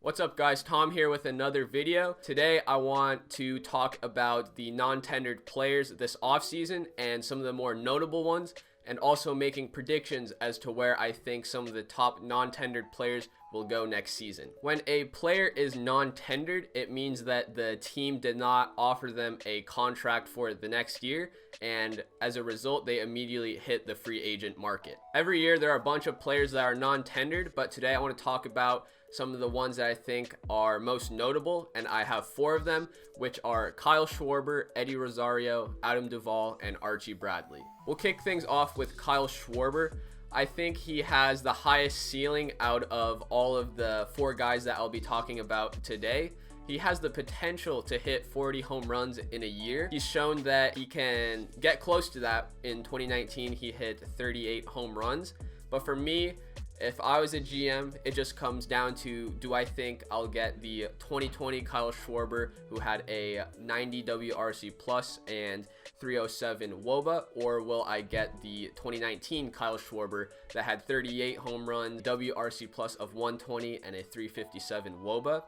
What's up guys, Tom here with another video. Today I want to talk about the non-tendered players this offseason and some of the more notable ones, and also making predictions as to where I think some of the top non-tendered players will go next season. When a player is non-tendered, it means that the team did not offer them a contract for the next year, and as a result they immediately hit the free agent market. Every year there are a bunch of players that are non-tendered, but today I want to talk about some of the ones that I think are most notable, and I have 4 of them, which are Kyle Schwarber, Eddie Rosario, Adam Duvall, and Archie Bradley. We'll kick things off with Kyle Schwarber. I think he has the highest ceiling out of all of the 4 guys that I'll be talking about today. He has the potential to hit 40 home runs in a year. He's shown that he can get close to that. In 2019, he hit 38 home runs. But for me, if I was a GM, it just comes down to, do I think I'll get the 2020 Kyle Schwarber, who had a 90 WRC plus and 307 WOBA, or will I get the 2019 Kyle Schwarber that had 38 home runs, WRC plus of 120, and a 357 WOBA?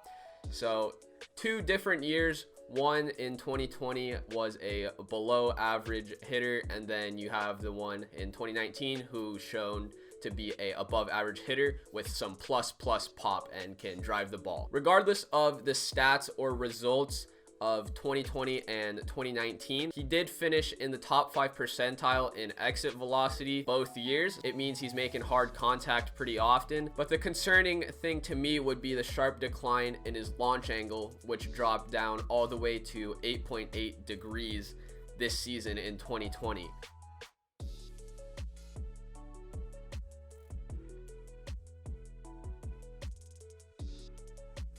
So 2 different years. One in 2020 was a below average hitter, and then you have the one in 2019 who's shown to be a above average hitter with some plus pop and can drive the ball. Regardless of the stats or results of 2020 and 2019, he did finish in the top 5 percentile in exit velocity both years. It means he's making hard contact pretty often, but the concerning thing to me would be the sharp decline in his launch angle, which dropped down all the way to 8.8 degrees this season in 2020.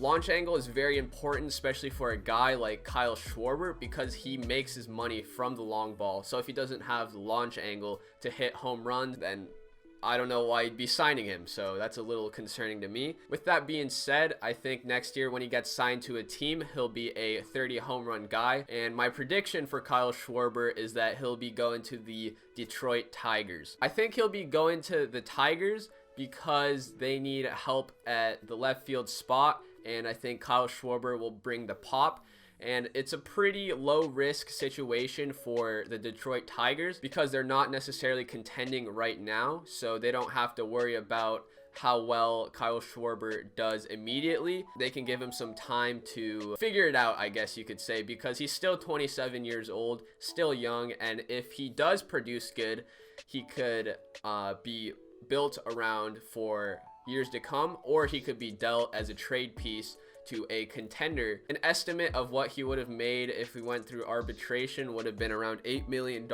Launch angle is very important, especially for a guy like Kyle Schwarber, because he makes his money from the long ball. So if he doesn't have the launch angle to hit home runs, then I don't know why you'd be signing him. So that's a little concerning to me. With that being said, I think next year when he gets signed to a team, he'll be a 30 home run guy. And my prediction for Kyle Schwarber is that he'll be going to the Detroit Tigers. I think he'll be going to the Tigers because they need help at the left field spot, and I think Kyle Schwarber will bring the pop. And it's a pretty low risk situation for the Detroit Tigers because they're not necessarily contending right now, so they don't have to worry about how well Kyle Schwarber does immediately. They can give him some time to figure it out, I guess you could say, because he's still 27 years old, still young, and if he does produce good, he could be built around for years to come, or he could be dealt as a trade piece to a contender. An estimate of what he would have made if we went through arbitration would have been around $8 million.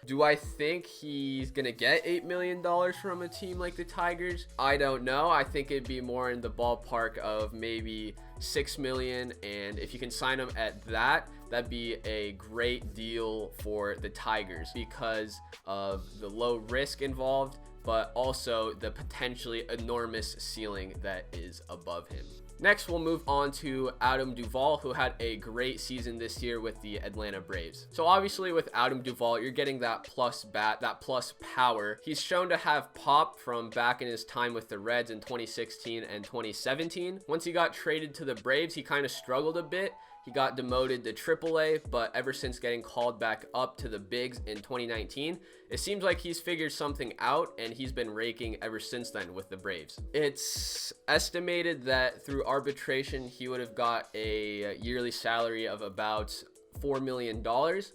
Do I think he's gonna get $8 million from a team like the Tigers? I don't know. I think it'd be more in the ballpark of maybe $6 million, and if you can sign him at that, that'd be a great deal for the Tigers because of the low risk involved, but also the potentially enormous ceiling that is above him. Next, we'll move on to Adam Duvall, who had a great season this year with the Atlanta Braves. So obviously with Adam Duvall, you're getting that plus bat, that plus power. He's shown to have pop from back in his time with the Reds in 2016 and 2017. Once he got traded to the Braves, he kind of struggled a bit. He got demoted to AAA, but ever since getting called back up to the bigs in 2019, it seems like he's figured something out, and he's been raking ever since then with the Braves. It's estimated that through arbitration, he would have got a yearly salary of about $4 million.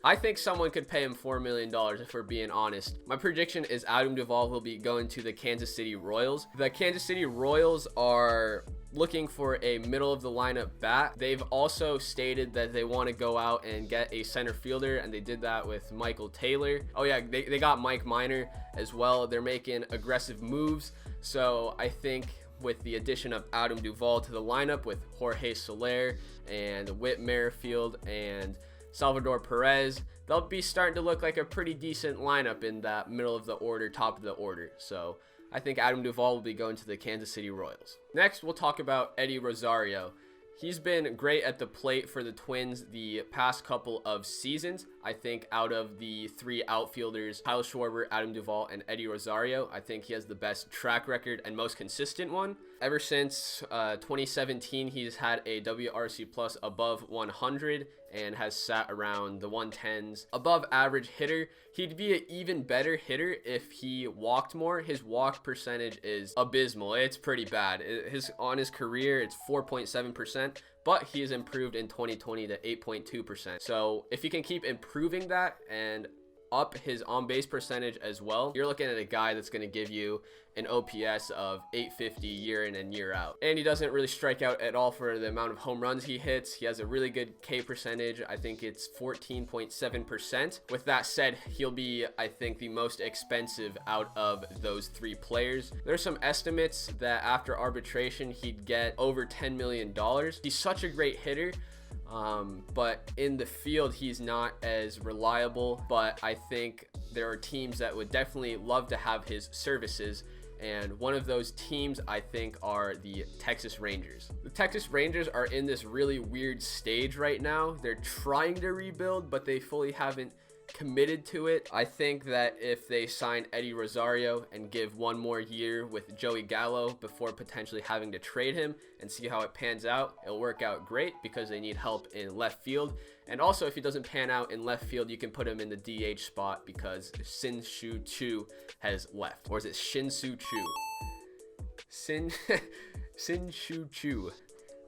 I think someone could pay him $4 million if we're being honest. My prediction is Adam Duvall will be going to the Kansas City Royals. The Kansas City Royals are looking for a middle of the lineup bat. They've also stated that they want to go out and get a center fielder, and they did that with Michael Taylor. Oh yeah, they got Mike Minor as well. They're making aggressive moves. So I think with the addition of Adam Duvall to the lineup with Jorge Soler and Whit Merrifield and Salvador Perez, they'll be starting to look like a pretty decent lineup in that middle of the order, top of the order. So I think Adam Duvall will be going to the Kansas City Royals. Next, we'll talk about Eddie Rosario. He's been great at the plate for the Twins the past couple of seasons. I think out of the 3 outfielders, Kyle Schwarber, Adam Duvall, and Eddie Rosario, I think he has the best track record and most consistent one. Ever since 2017, he's had a WRC plus above 100 and has sat around the 110s. Above average hitter. He'd be an even better hitter if he walked more. His walk percentage is abysmal. It's pretty bad. On his career, it's 4.7%, but he has improved in 2020 to 8.2%. So if he can keep improving that and up his on-base percentage as well, you're looking at a guy that's going to give you an OPS of 850 year in and year out. And he doesn't really strike out at all for the amount of home runs he hits. He has a really good K percentage. I think it's 14.7%. With that said, he'll be, I think, the most expensive out of those three players. There's some estimates that after arbitration, he'd get over $10 million. He's such a great hitter. But in the field, he's not as reliable, but I think there are teams that would definitely love to have his services. And one of those teams, I think, are the Texas Rangers. The Texas Rangers are in this really weird stage right now. They're trying to rebuild, but they fully haven't committed to it. I think that if they sign Eddie Rosario and give one more year with Joey Gallo before potentially having to trade him and see how it pans out, it'll work out great because they need help in left field. And also, if he doesn't pan out in left field, you can put him in the DH spot because Shin-Soo Choo has left. Or is it Shin-Soo Choo? Shin-Soo Choo.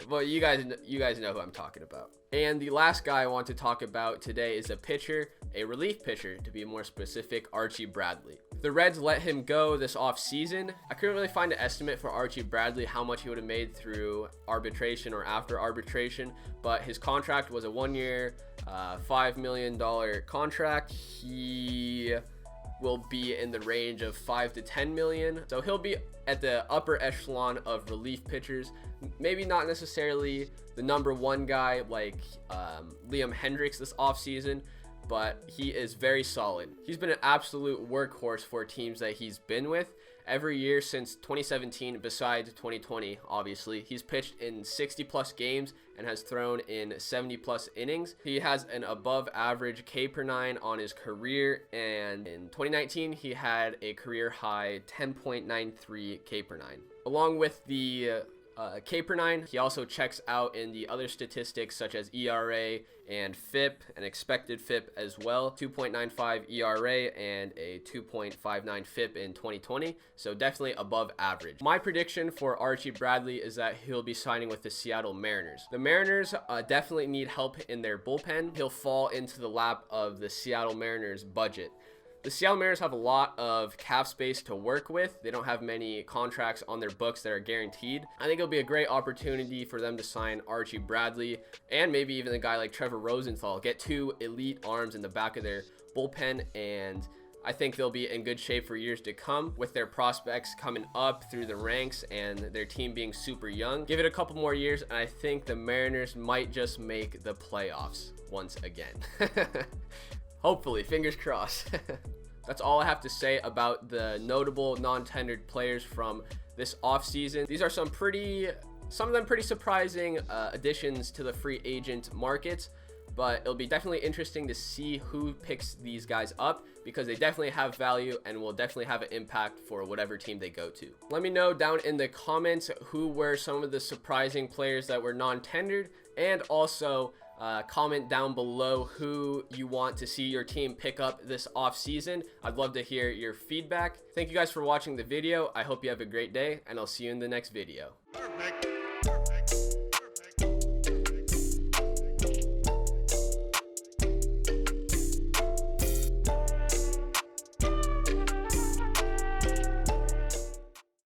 Well, you guys know who I'm talking about. And the last guy I want to talk about today is a pitcher, a relief pitcher to be more specific, Archie Bradley. The Reds let him go this offseason. I couldn't really find an estimate for Archie Bradley, how much he would have made through arbitration or after arbitration, but his contract was a 1-year, $5 million contract. He will be in the range of 5 to 10 million. So he'll be at the upper echelon of relief pitchers. Maybe not necessarily the number one guy like Liam Hendricks this offseason, but he is very solid. He's been an absolute workhorse for teams that he's been with. Every year since 2017, besides 2020, obviously, he's pitched in 60 plus games and has thrown in 70 plus innings. He has an above average K per 9 on his career, and in 2019, he had a career high 10.93 K per 9. Along with the K per 9, he also checks out in the other statistics such as ERA and FIP, and expected FIP as well. 2.95 ERA and a 2.59 FIP in 2020, so definitely above average. My prediction for Archie Bradley is that he'll be signing with the Seattle Mariners. The Mariners definitely need help in their bullpen. He'll fall into the lap of the Seattle Mariners budget. The Seattle Mariners have a lot of cap space to work with. They don't have many contracts on their books that are guaranteed. I think it'll be a great opportunity for them to sign Archie Bradley and maybe even a guy like Trevor Rosenthal. Get two elite arms in the back of their bullpen, and I think they'll be in good shape for years to come with their prospects coming up through the ranks and their team being super young. Give it a couple more years, and I think the Mariners might just make the playoffs once again. Hopefully, fingers crossed. That's all I have to say about the notable non-tendered players from this offseason. These are some of them pretty surprising additions to the free agent market, but it'll be definitely interesting to see who picks these guys up because they definitely have value and will definitely have an impact for whatever team they go to. Let me know down in the comments who were some of the surprising players that were non-tendered, and also comment down below who you want to see your team pick up this off season. I'd love to hear your feedback. Thank you guys for watching the video. I hope you have a great day, and I'll see you in the next video. Perfect.